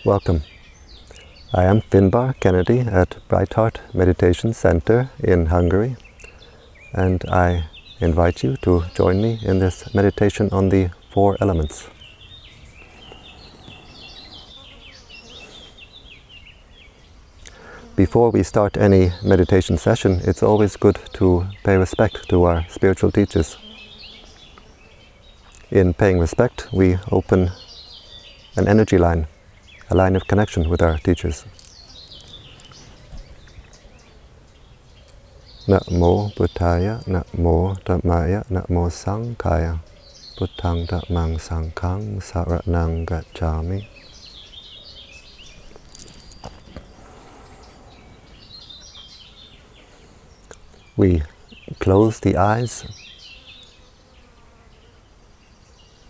Welcome. I am Finnbarr Kennedy at Bright Heart Meditation Center in Hungary, and I invite you to join me in this meditation on the four elements. Before we start any meditation session, it's always good to pay respect to our spiritual teachers. In paying respect, we open an energy line, a line of connection with our teachers. Namo Buddhaya, Namo Dhammaya, Namo Sanghaya, Buddhang Dhammang Sanghang Saranang Gacchami. We close the eyes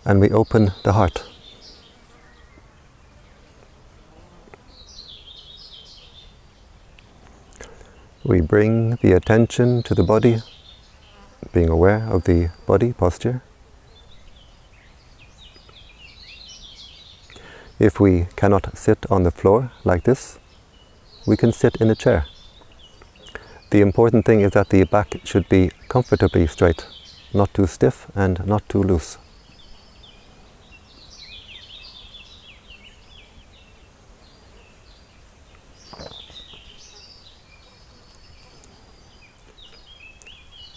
and we open the heart. We bring the attention to the body, being aware of the body posture. If we cannot sit on the floor like this, we can sit in a chair. The important thing is that the back should be comfortably straight, not too stiff and not too loose.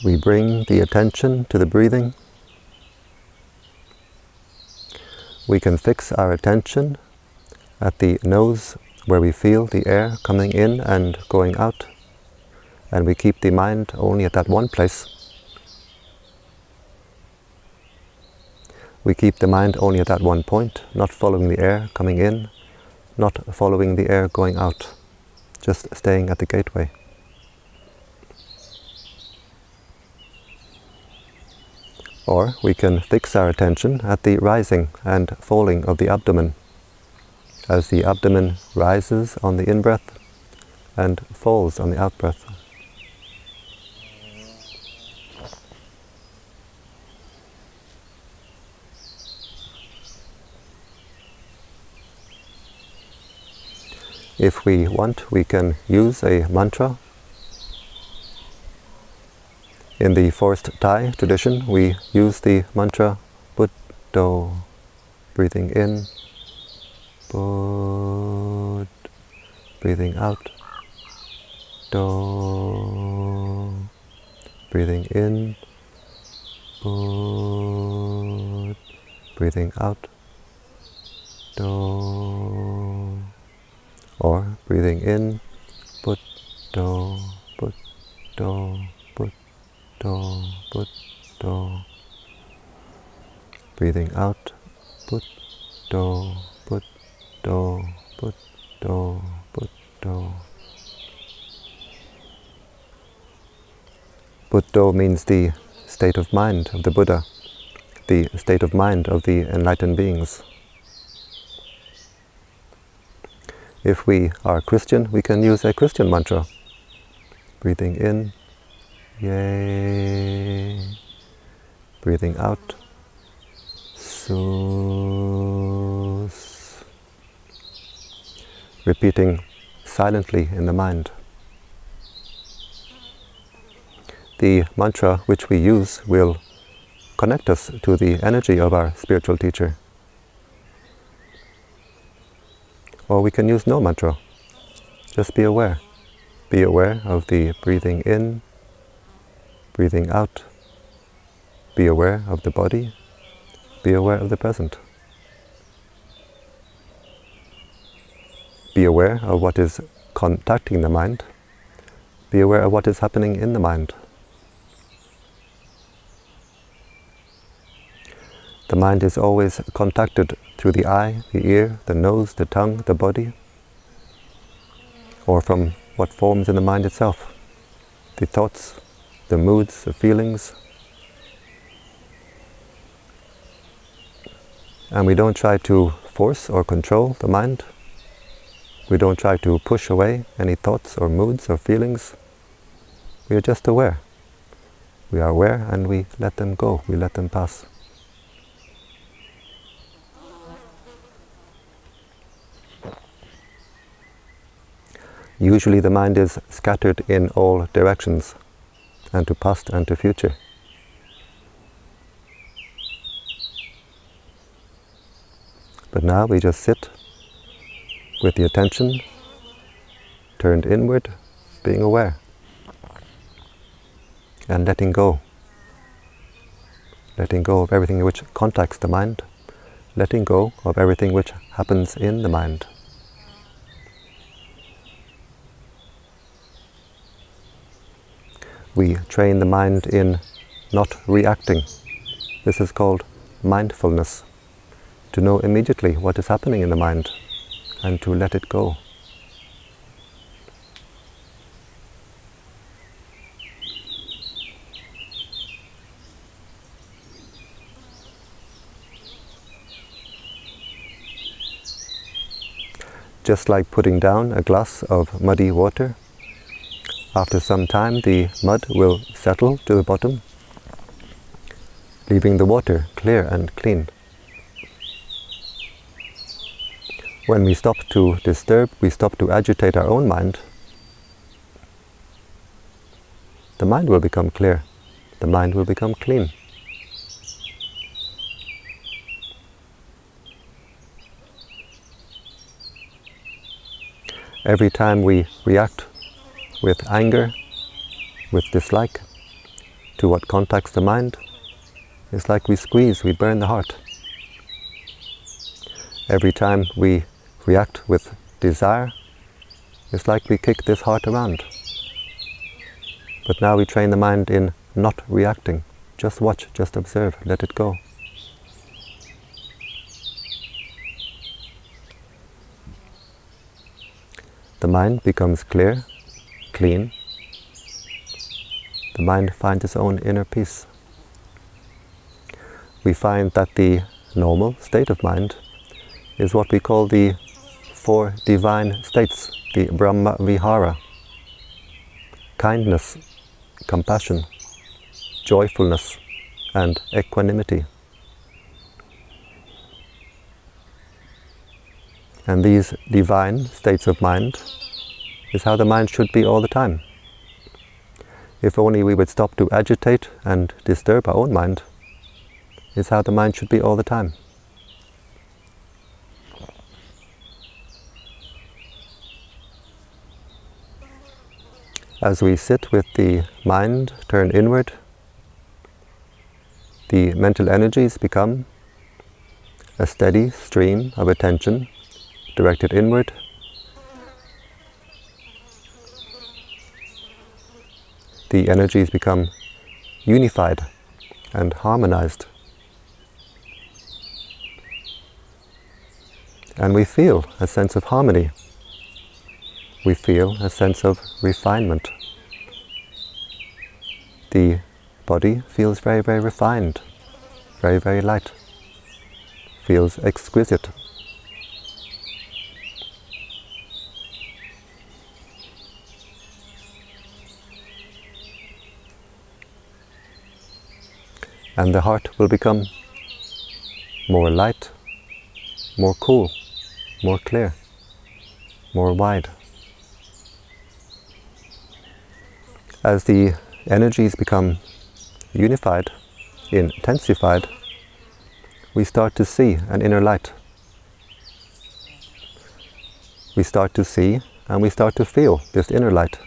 We bring the attention to the breathing. We can fix our attention at the nose where we feel the air coming in and going out, and we keep the mind only at that one place. We keep the mind only at that one point, not following the air coming in, not following the air going out, just staying at the gateway. Or we can fix our attention at the rising and falling of the abdomen, as the abdomen rises on the in-breath and falls on the out-breath. If we want, we can use a mantra. In the forest Thai tradition, we use the mantra Buddho, breathing in, Bud, breathing out, Do, breathing in, Bud, breathing out, Do, or breathing in, Buddho, Buddho, Buddho, Buddho, breathing out, Buddho, Buddho, Buddho, Buddho. Buddho means the state of mind of the Buddha, the state of mind of the enlightened beings. If we are Christian, we can use a Christian mantra. Breathing in, Yay. Breathing out, Sus. Repeating silently in the mind. The mantra which we use will connect us to the energy of our spiritual teacher. Or we can use no mantra. Just be aware. Be aware of the breathing in, breathing out. Be aware of the body. Be aware of the present. Be aware of what is contacting the mind. Be aware of what is happening in the mind. The mind is always contacted through the eye, the ear, the nose, the tongue, the body, or from what forms in the mind itself, the thoughts, the moods, the feelings. And we don't try to force or control the mind. We don't try to push away any thoughts or moods or feelings. We are just aware. We are aware and we let them go, we let them pass. Usually the mind is scattered in all directions, and to past and to future. But now we just sit with the attention turned inward, being aware, and letting go of everything which contacts the mind, letting go of everything which happens in the mind. We train the mind in not reacting. This is called mindfulness, to know immediately what is happening in the mind and to let it go. Just like putting down a glass of muddy water, after some time the mud will settle to the bottom, leaving the water clear and clean. When we stop to disturb, we stop to agitate our own mind, the mind will become clear, the mind will become clean. Every time we react with anger, with dislike to what contacts the mind, it's like we squeeze, we burn the heart. Every time we react with desire, it's like we kick this heart around. But now we train the mind in not reacting. Just watch, just observe, let it go. The mind becomes clear, clean. The mind finds its own inner peace. We find that the normal state of mind is what we call the four divine states, the Brahma Vihara: kindness, compassion, joyfulness, and equanimity. And these divine states of mind is how the mind should be all the time. If only we would stop to agitate and disturb our own mind, is how the mind should be all the time. As we sit with the mind turned inward, the mental energies become a steady stream of attention directed inward. The energies become unified and harmonized. And we feel a sense of harmony. We feel a sense of refinement. The body feels very, very refined, very, very light, feels exquisite. And the heart will become more light, more cool, more clear, more wide. As the energies become unified, intensified, we start to see an inner light. We start to see and we start to feel this inner light.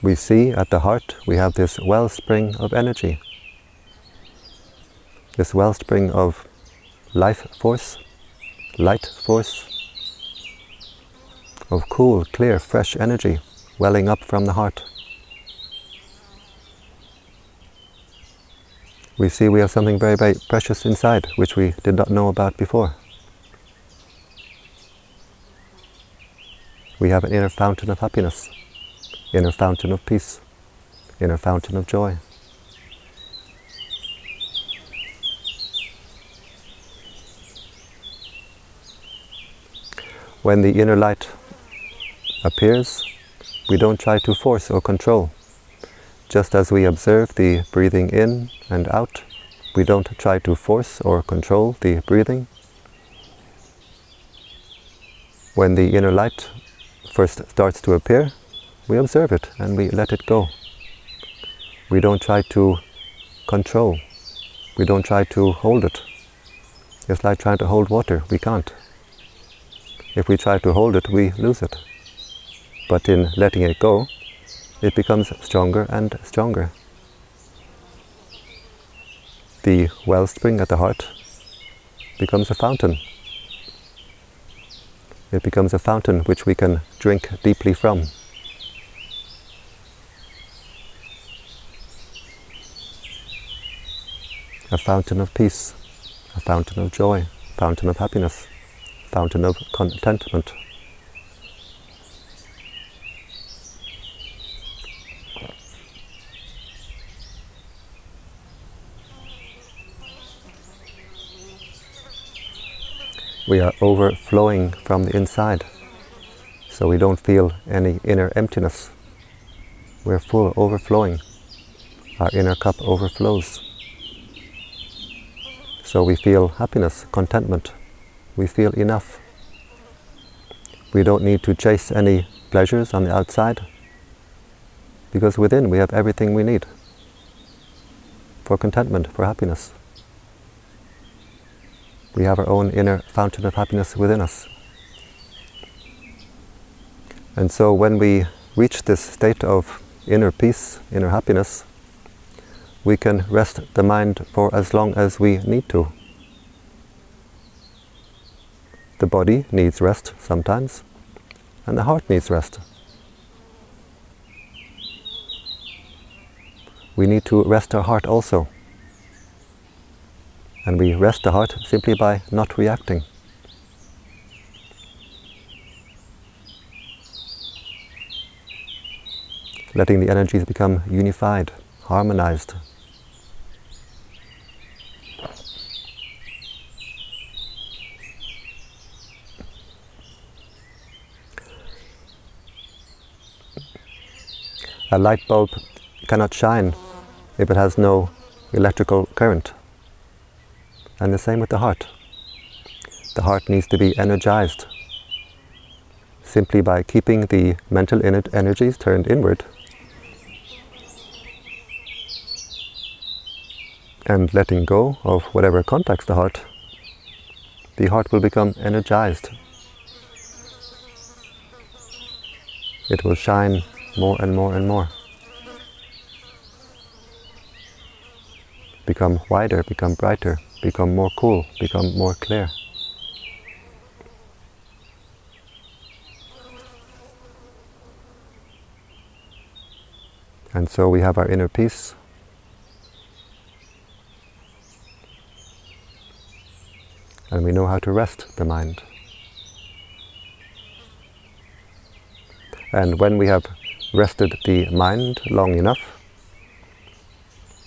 We see at the heart we have this wellspring of energy, this wellspring of life force, light force, of cool, clear, fresh energy welling up from the heart. We see we have something very, very precious inside, which we did not know about before. We have an inner fountain of happiness, inner fountain of peace, inner fountain of joy. When the inner light appears, we don't try to force or control. Just as we observe the breathing in and out, We don't try to force or control the breathing. When the inner light first starts to appear, we observe it and we let it go. We don't try to control. We don't try to hold it. It's like trying to hold water. We can't. If we try to hold it, we lose it. But in letting it go, it becomes stronger and stronger. The wellspring at the heart becomes a fountain. It becomes a fountain which we can drink deeply from. A fountain of peace, a fountain of joy, a fountain of happiness, a fountain of contentment. We are overflowing from the inside, so we don't feel any inner emptiness. We're full, overflowing. Our inner cup overflows. So we feel happiness, contentment. We feel enough. We don't need to chase any pleasures on the outside, because within we have everything we need for contentment, for happiness. We have our own inner fountain of happiness within us. And so when we reach this state of inner peace, inner happiness, we can rest the mind for as long as we need to. The body needs rest sometimes, and the heart needs rest. We need to rest our heart also. And we rest the heart simply by not reacting. Letting the energies become unified, harmonized. A light bulb cannot shine if it has no electrical current. And the same with the heart. The heart needs to be energized. Simply by keeping the mental energies turned inward and letting go of whatever contacts the heart will become energized. It will shine more and more and more. Become wider, become brighter, become more cool, become more clear. And so we have our inner peace. And we know how to rest the mind. And when we have rested the mind long enough,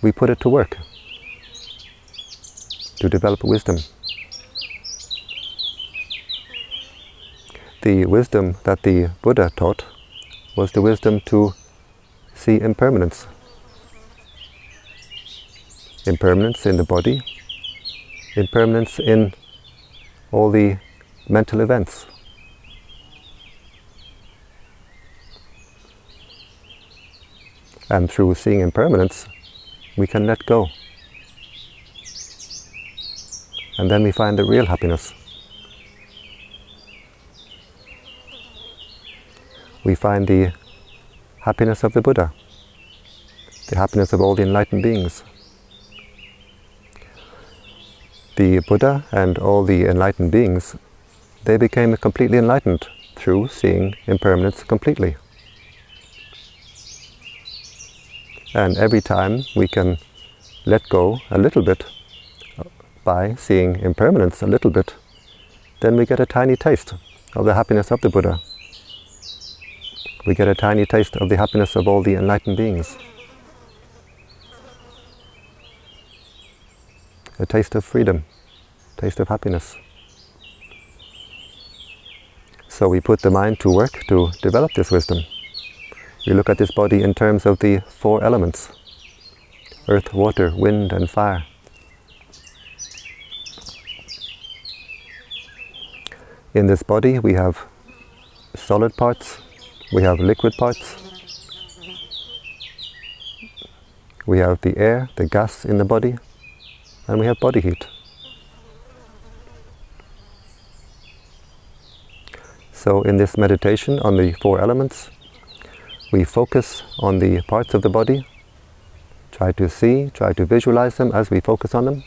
we put it to work to develop wisdom. The wisdom that the Buddha taught was the wisdom to see impermanence. Impermanence in the body, impermanence in all the mental events. And through seeing impermanence, we can let go. And then we find the real happiness. We find the happiness of the Buddha, the happiness of all the enlightened beings. The Buddha and all the enlightened beings, they became completely enlightened through seeing impermanence completely. And every time we can let go a little bit by seeing impermanence a little bit, then we get a tiny taste of the happiness of the Buddha. We get a tiny taste of the happiness of all the enlightened beings. A taste of freedom, taste of happiness. So we put the mind to work to develop this wisdom. We look at this body in terms of the 4 elements: earth, water, wind and fire. In this body we have solid parts, we have liquid parts, we have the air, the gas in the body, and we have body heat. So in this meditation on the four elements, we focus on the parts of the body, try to see, try to visualize them as we focus on them,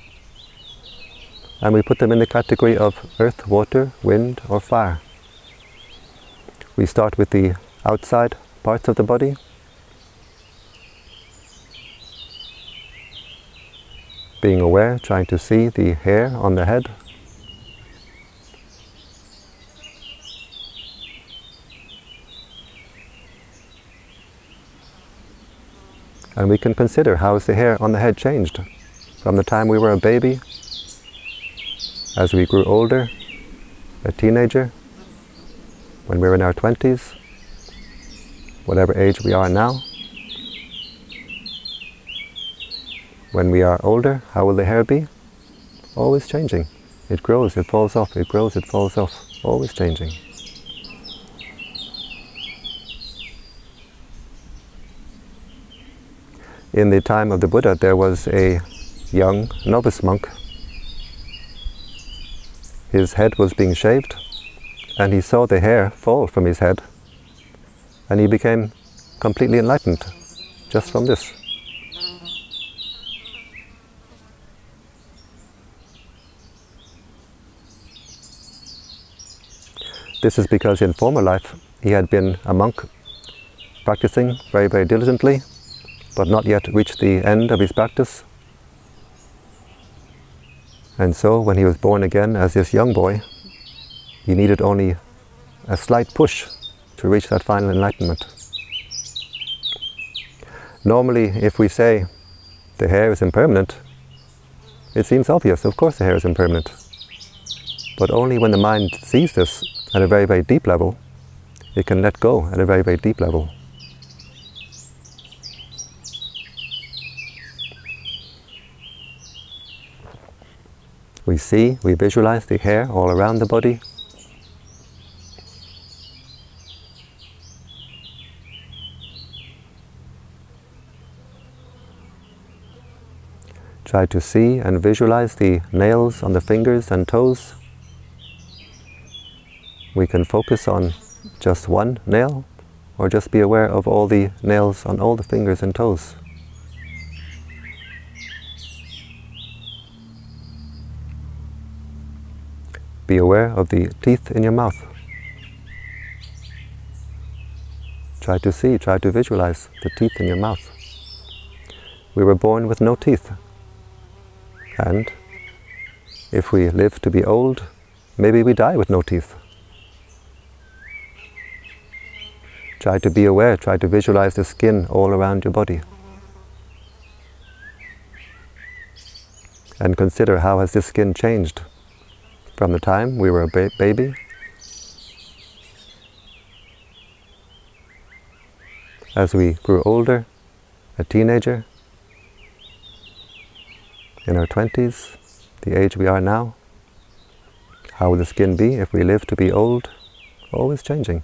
and we put them in the category of earth, water, wind, or fire. We start with the outside parts of the body, being aware, trying to see the hair on the head, and we can consider how has the hair on the head changed from the time we were a baby, as we grew older, a teenager, when we were in our 20s, whatever age we are now. When we are older, how will the hair be? Always changing. It grows, it falls off, it grows, it falls off, always changing. In the time of the Buddha, there was a young novice monk. His head was being shaved, and he saw the hair fall from his head, and he became completely enlightened just from this. This is because in former life he had been a monk, practicing very, very diligently, but not yet reached the end of his practice. And so when he was born again as this young boy, he needed only a slight push to reach that final enlightenment. Normally, if we say the hair is impermanent, it seems obvious, of course the hair is impermanent. But only when the mind sees this at a very, very deep level, it can let go at a very, very deep level. We see, we visualize the hair all around the body. Try to see and visualize the nails on the fingers and toes. We can focus on just one nail, or just be aware of all the nails on all the fingers and toes. Be aware of the teeth in your mouth. Try to see, try to visualize the teeth in your mouth. We were born with no teeth. And if we live to be old, maybe we die with no teeth. Try to be aware, try to visualize the skin all around your body. And consider how has this skin changed from the time we were a baby, as we grew older, a teenager, in our 20s, the age we are now. How will the skin be if we live to be old? Always changing.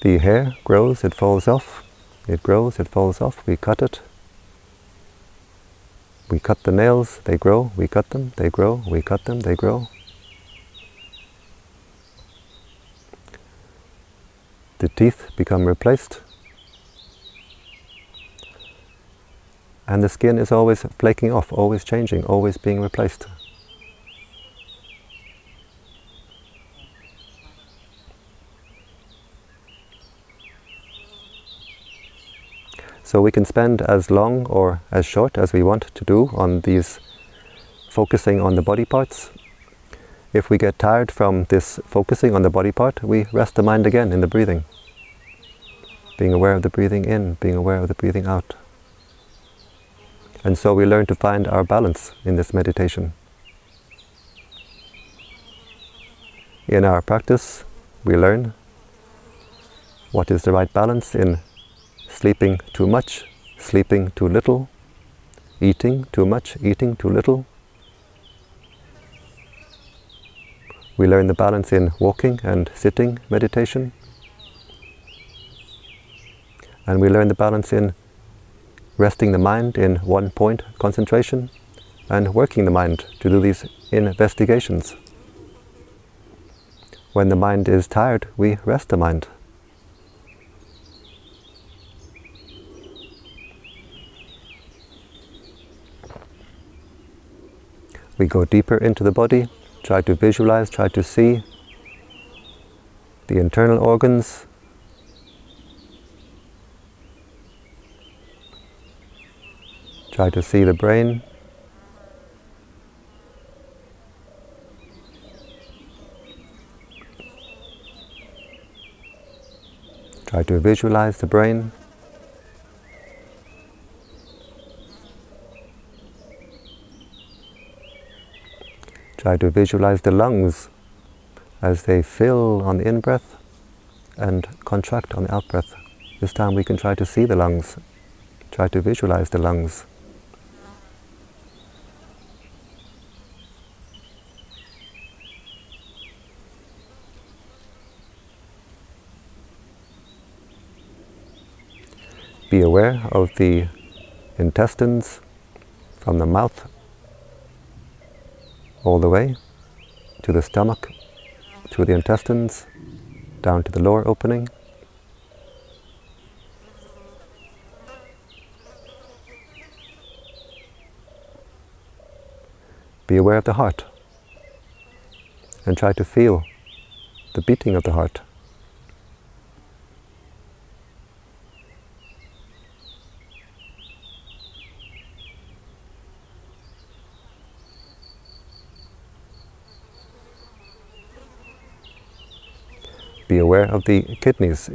The hair grows, it falls off. It grows, it falls off. We cut it. We cut the nails, they grow, we cut them, they grow, we cut them, they grow. The teeth become replaced. And the skin is always flaking off, always changing, always being replaced. So we can spend as long or as short as we want to do on these, focusing on the body parts. If we get tired from this focusing on the body part, we rest the mind again in the breathing. Being aware of the breathing in, being aware of the breathing out. And so we learn to find our balance in this meditation. In our practice, we learn what is the right balance in sleeping too much, sleeping too little, eating too much, eating too little. We learn the balance in walking and sitting meditation. And we learn the balance in resting the mind in one point concentration and working the mind to do these investigations. When the mind is tired, we rest the mind. We go deeper into the body, try to visualize, try to see the internal organs, try to see the brain, try to visualize the brain. Try to visualize the lungs as they fill on the in-breath and contract on the out-breath. This time we can try to see the lungs, try to visualize the lungs. Be aware of the intestines from the mouth all the way to the stomach, through the intestines, down to the lower opening. Be aware of the heart and try to feel the beating of the heart. Be aware of the kidneys.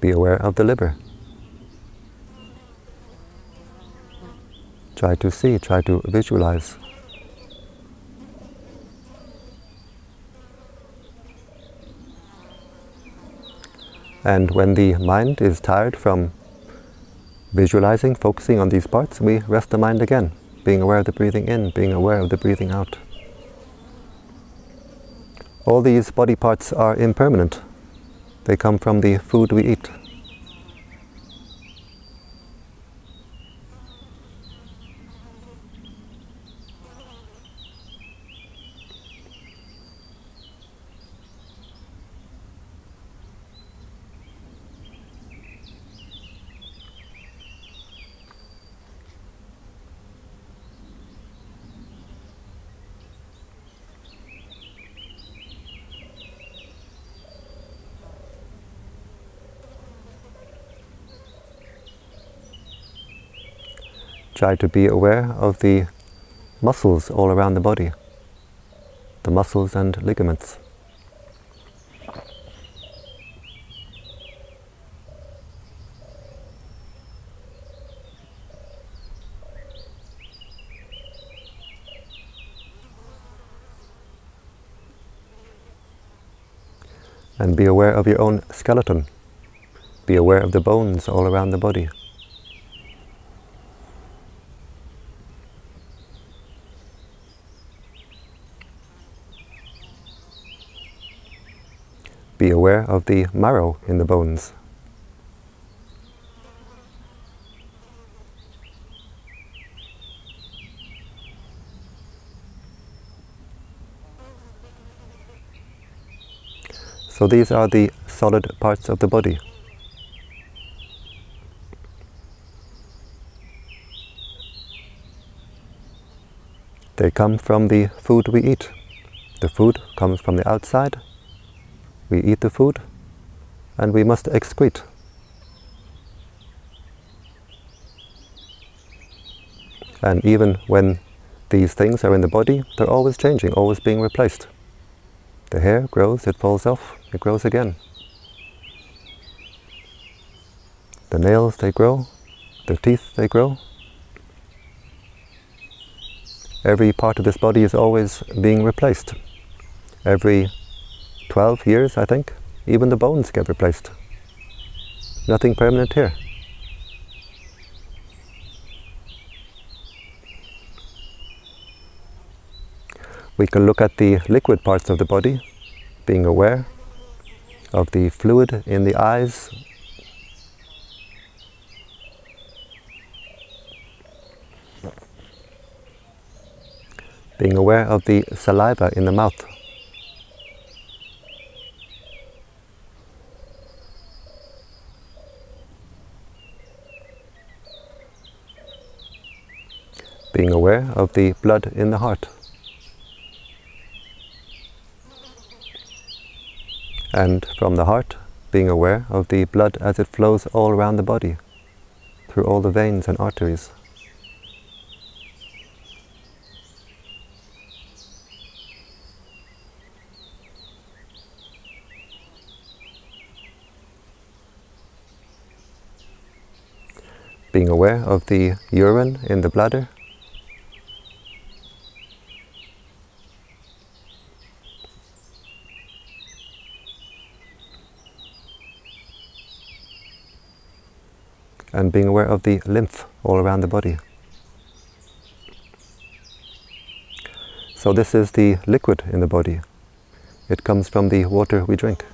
Be aware of the liver. Try to see, try to visualize. And when the mind is tired from visualizing, focusing on these parts, we rest the mind again, being aware of the breathing in, being aware of the breathing out. All these body parts are impermanent. They come from the food we eat. Try to be aware of the muscles all around the body, the muscles and ligaments. And be aware of your own skeleton. Be aware of the bones all around the body. Be aware of the marrow in the bones. So these are the solid parts of the body. They come from the food we eat. The food comes from the outside. We eat the food, and we must excrete. And even when these things are in the body, they're always changing, always being replaced. The hair grows, it falls off, it grows again. The nails, they grow. The teeth, they grow. Every part of this body is always being replaced. Every 12 years, I think, even the bones get replaced. Nothing permanent here. We can look at the liquid parts of the body, being aware of the fluid in the eyes, being aware of the saliva in the mouth, being aware of the blood in the heart, and from the heart being aware of the blood as it flows all around the body, through all the veins and arteries. Being aware of the urine in the bladder, and being aware of the lymph all around the body. So this is the liquid in the body. It comes from the water we drink.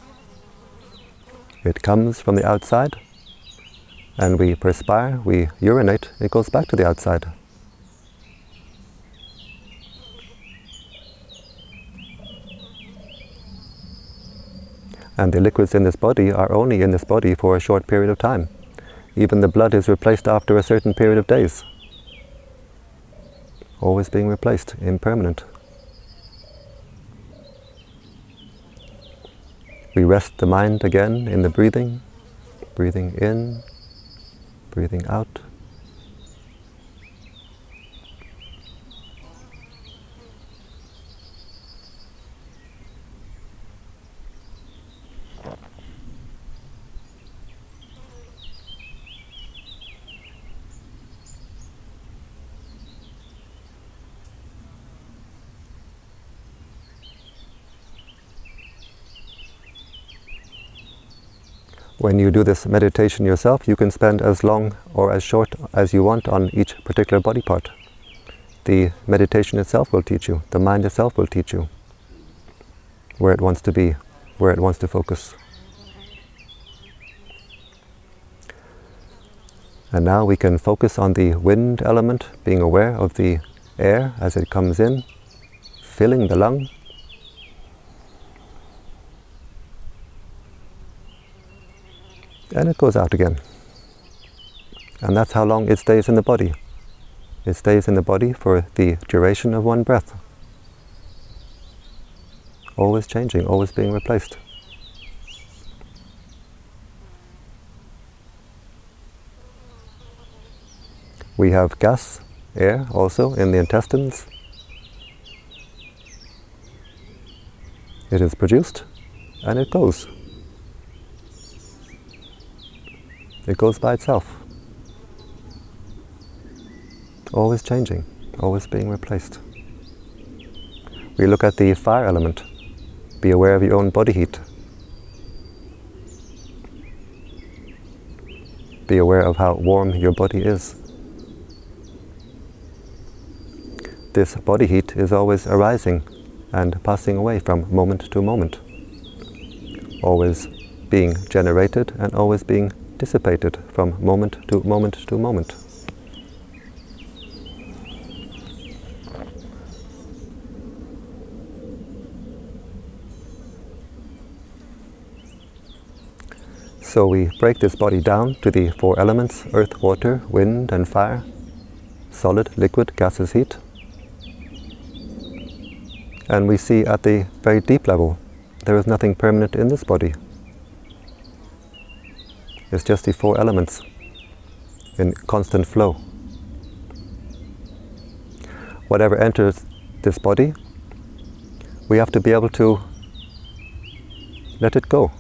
It comes from the outside, and we perspire, we urinate, it goes back to the outside. And the liquids in this body are only in this body for a short period of time. Even the blood is replaced after a certain period of days. Always being replaced, impermanent. We rest the mind again in the breathing, breathing in, breathing out. When you do this meditation yourself, you can spend as long or as short as you want on each particular body part. The meditation itself will teach you, the mind itself will teach you where it wants to be, where it wants to focus. And now we can focus on the wind element, being aware of the air as it comes in, filling the lung. And it goes out again. And that's how long it stays in the body. It stays in the body for the duration of one breath. Always changing, always being replaced. We have gas, air also in the intestines. It is produced and it goes. It goes by itself. Always changing, always being replaced. We look at the fire element. Be aware of your own body heat. Be aware of how warm your body is. This body heat is always arising and passing away from moment to moment. Always being generated and always being dissipated from moment to moment to moment. So we break this body down to the four elements: earth, water, wind and fire, solid, liquid, gases, heat. And we see at the very deep level, there is nothing permanent in this body. It's just the four elements in constant flow. Whatever enters this body, we have to be able to let it go.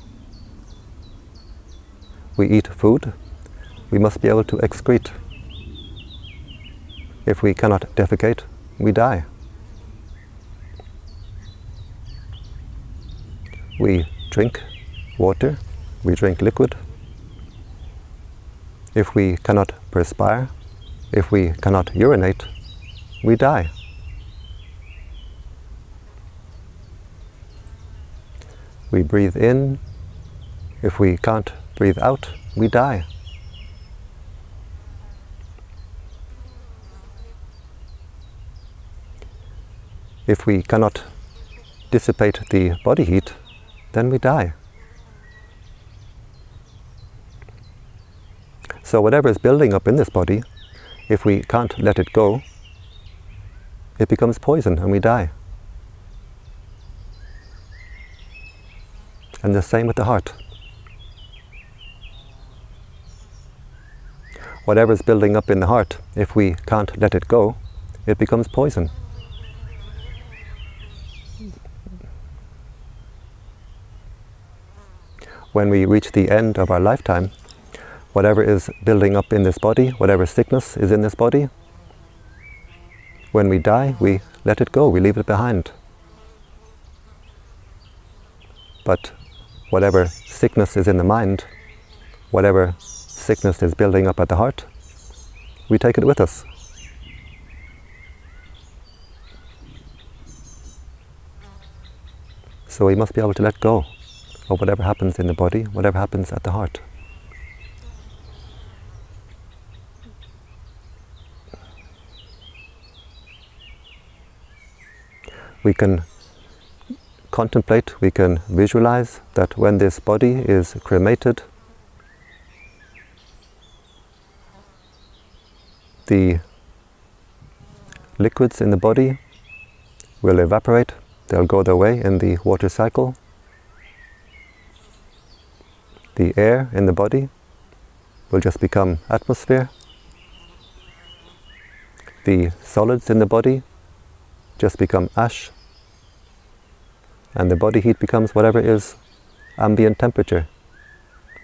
We eat food, we must be able to excrete. If we cannot defecate, we die. we drink water, we drink liquid. If we cannot perspire, if we cannot urinate, we die. We breathe in. If we can't breathe out, we die. If we cannot dissipate the body heat, then we die. So whatever is building up in this body, if we can't let it go, it becomes poison and we die. And the same with the heart. Whatever is building up in the heart, if we can't let it go, it becomes poison. When we reach the end of our lifetime, whatever is building up in this body, whatever sickness is in this body, when we die, we let it go, we leave it behind. But whatever sickness is in the mind, whatever sickness is building up at the heart, we take it with us. So we must be able to let go of whatever happens in the body, whatever happens at the heart. We can contemplate, we can visualize that when this body is cremated, the liquids in the body will evaporate, they'll go their way in the water cycle. The air in the body will just become atmosphere. The solids in the body just become ash. And the body heat becomes whatever is ambient temperature.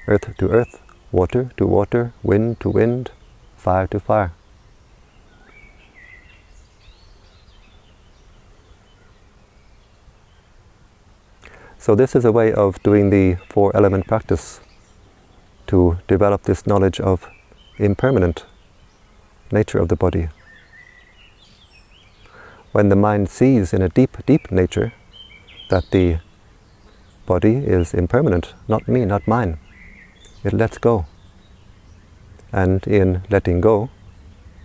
Earth to earth, water to water, wind to wind, fire to fire. So this is a way of doing the 4-element practice to develop this knowledge of impermanent nature of the body. When the mind sees in a deep, deep nature that the body is impermanent, not me, not mine, it lets go. And in letting go,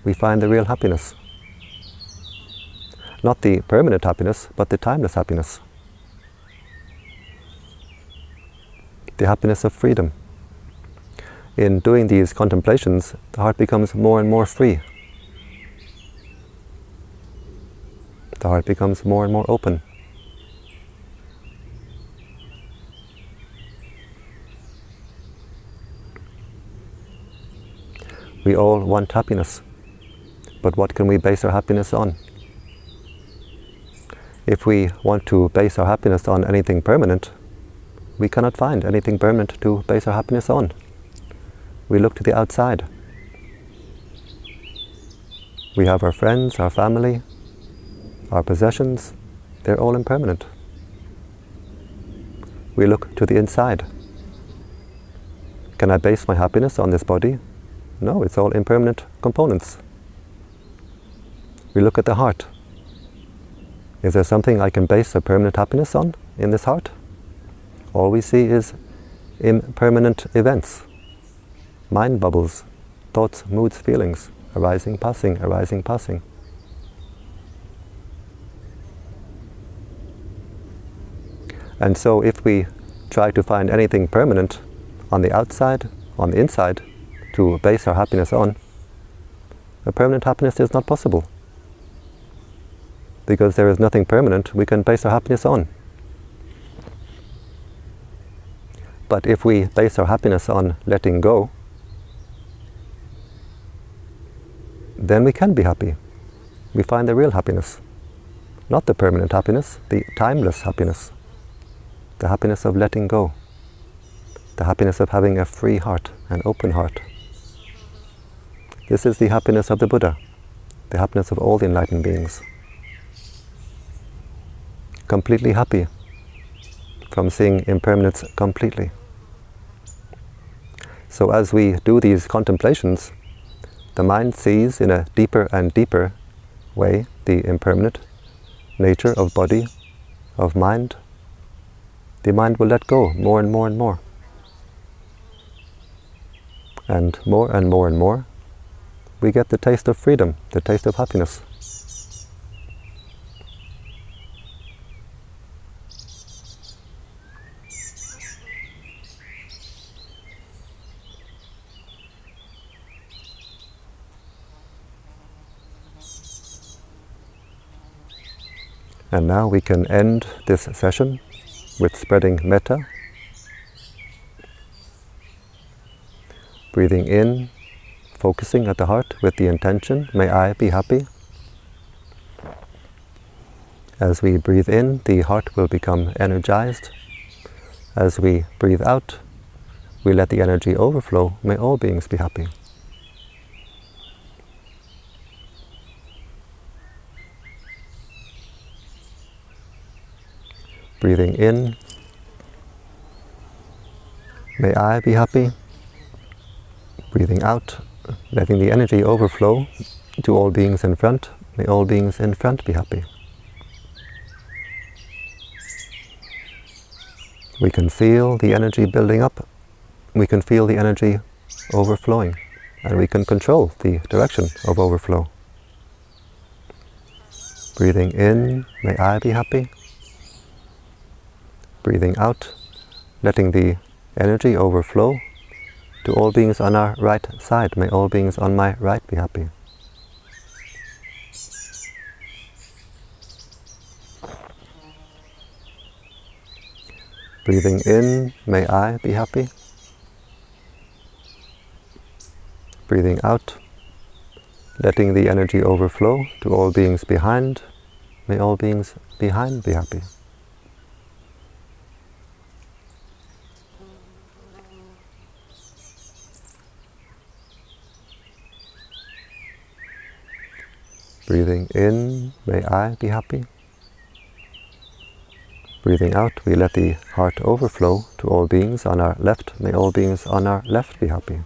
we find the real happiness. Not the permanent happiness, but the timeless happiness. The happiness of freedom. In doing these contemplations, the heart becomes more and more free. The heart becomes more and more open. We all want happiness, but what can we base our happiness on? If we want to base our happiness on anything permanent, we cannot find anything permanent to base our happiness on. We look to the outside. We have our friends, our family, our possessions, they're all impermanent. We look to the inside. Can I base my happiness on this body? No, it's all impermanent components. We look at the heart. Is there something I can base a permanent happiness on in this heart? All we see is impermanent events, mind bubbles, thoughts, moods, feelings, arising, passing, arising, passing. And so if we try to find anything permanent on the outside, on the inside, to base our happiness on, a permanent happiness is not possible. Because there is nothing permanent we can base our happiness on. But if we base our happiness on letting go, then we can be happy. We find the real happiness. Not the permanent happiness, the timeless happiness. The happiness of letting go. The happiness of having a free heart, an open heart. This is the happiness of the Buddha, the happiness of all the enlightened beings. Completely happy, from seeing impermanence completely. So as we do these contemplations, the mind sees in a deeper and deeper way the impermanent nature of body, of mind. The mind will let go more and more and more. And more and more and more, we get the taste of freedom, the taste of happiness. And now we can end this session with spreading metta. Breathing in, focusing at the heart with the intention, may I be happy. As we breathe in, the heart will become energized. As we breathe out, we let the energy overflow, may all beings be happy. Breathing in, may I be happy. Breathing out, letting the energy overflow to all beings in front, may all beings in front be happy. We can feel the energy building up, we can feel the energy overflowing, and we can control the direction of overflow. Breathing in, may I be happy. Breathing out, letting the energy overflow to all beings on our right side. May all beings on my right be happy. Breathing in, may I be happy. Breathing out, letting the energy overflow to all beings behind. May all beings behind be happy. Breathing in, may I be happy. Breathing out, we let the heart overflow to all beings on our left. May all beings on our left be happy.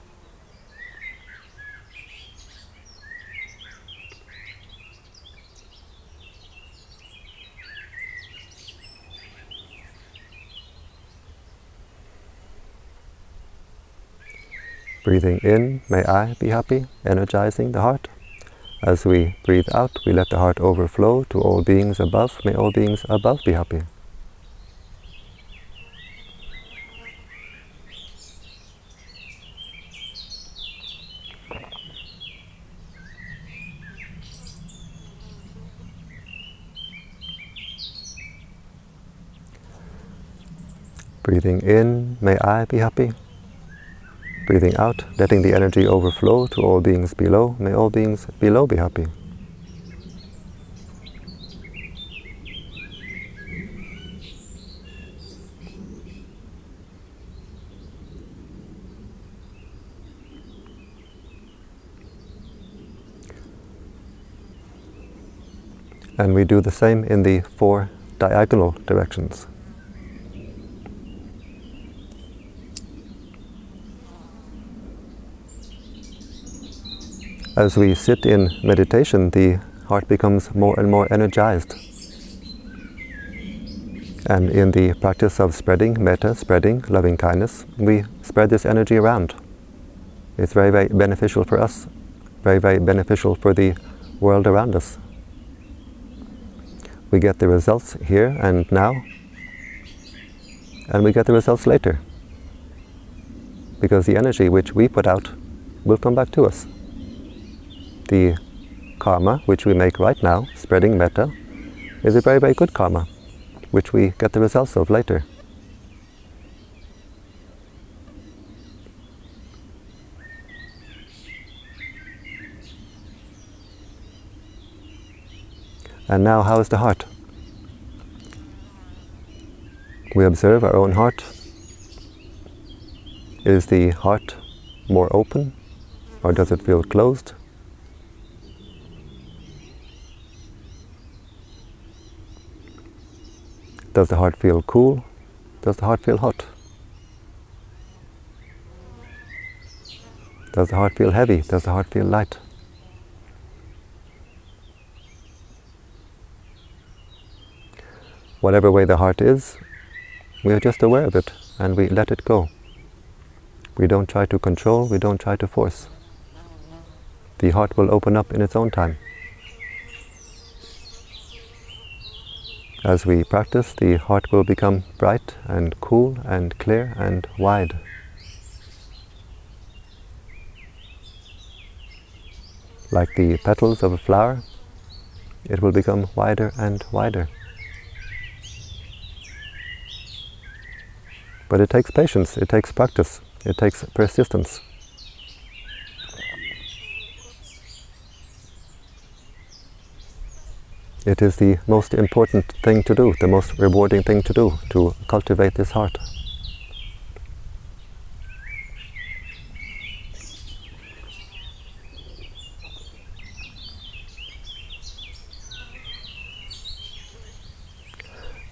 Breathing in, may I be happy, energizing the heart. As we breathe out, we let the heart overflow to all beings above. May all beings above be happy. Breathing in, may I be happy. Breathing out, letting the energy overflow to all beings below. May all beings below be happy. And we do the same in the 4 diagonal directions. As we sit in meditation, the heart becomes more and more energized. And in the practice of spreading metta, spreading loving kindness, we spread this energy around. It's very, very beneficial for us, very, very beneficial for the world around us. We get the results here and now, and we get the results later. Because the energy which we put out will come back to us. The karma which we make right now, spreading metta, is a very, very good karma, which we get the results of later. And now, how is the heart? We observe our own heart. Is the heart more open, or does it feel closed? Does the heart feel cool, Does the heart feel hot? Does the heart feel heavy? Does the heart feel light? Whatever way the heart is, we are just aware of it and we let it go. We don't try to control, we don't try to force. The heart will open up in its own time. As we practice, the heart will become bright and cool and clear and wide. Like the petals of a flower, it will become wider and wider. But it takes patience, it takes practice, it takes persistence. It is the most important thing to do, the most rewarding thing to do, to cultivate this heart.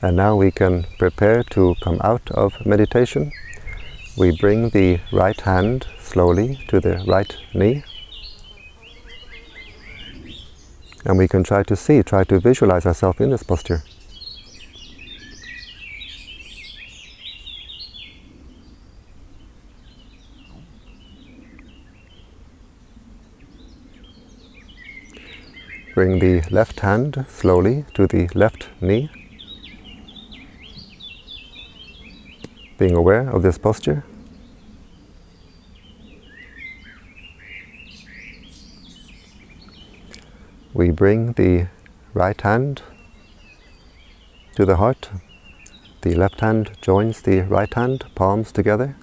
And now we can prepare to come out of meditation. We bring the right hand slowly to the right knee. And we can try to visualize ourselves in this posture. Bring the left hand slowly to the left knee. Being aware of this posture. We bring the right hand to the heart. The left hand joins the right hand, palms together.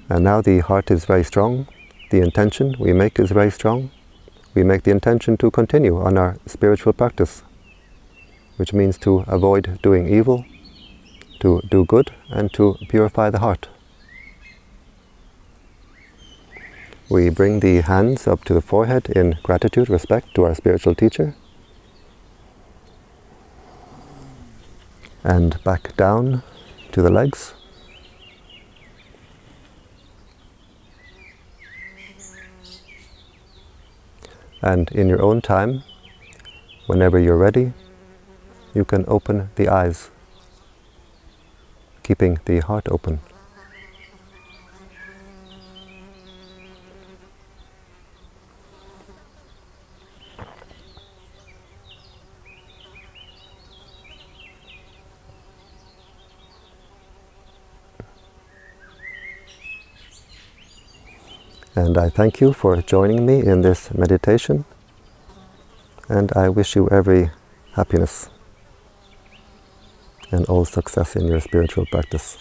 And now the heart is very strong. The intention we make is very strong. We make the intention to continue on our spiritual practice, which means to avoid doing evil, to do good, and to purify the heart. We bring the hands up to the forehead in gratitude, respect to our spiritual teacher. And back down to the legs. And in your own time, whenever you're ready, you can open the eyes, keeping the heart open. And I thank you for joining me in this meditation, and I wish you every happiness and all success in your spiritual practice.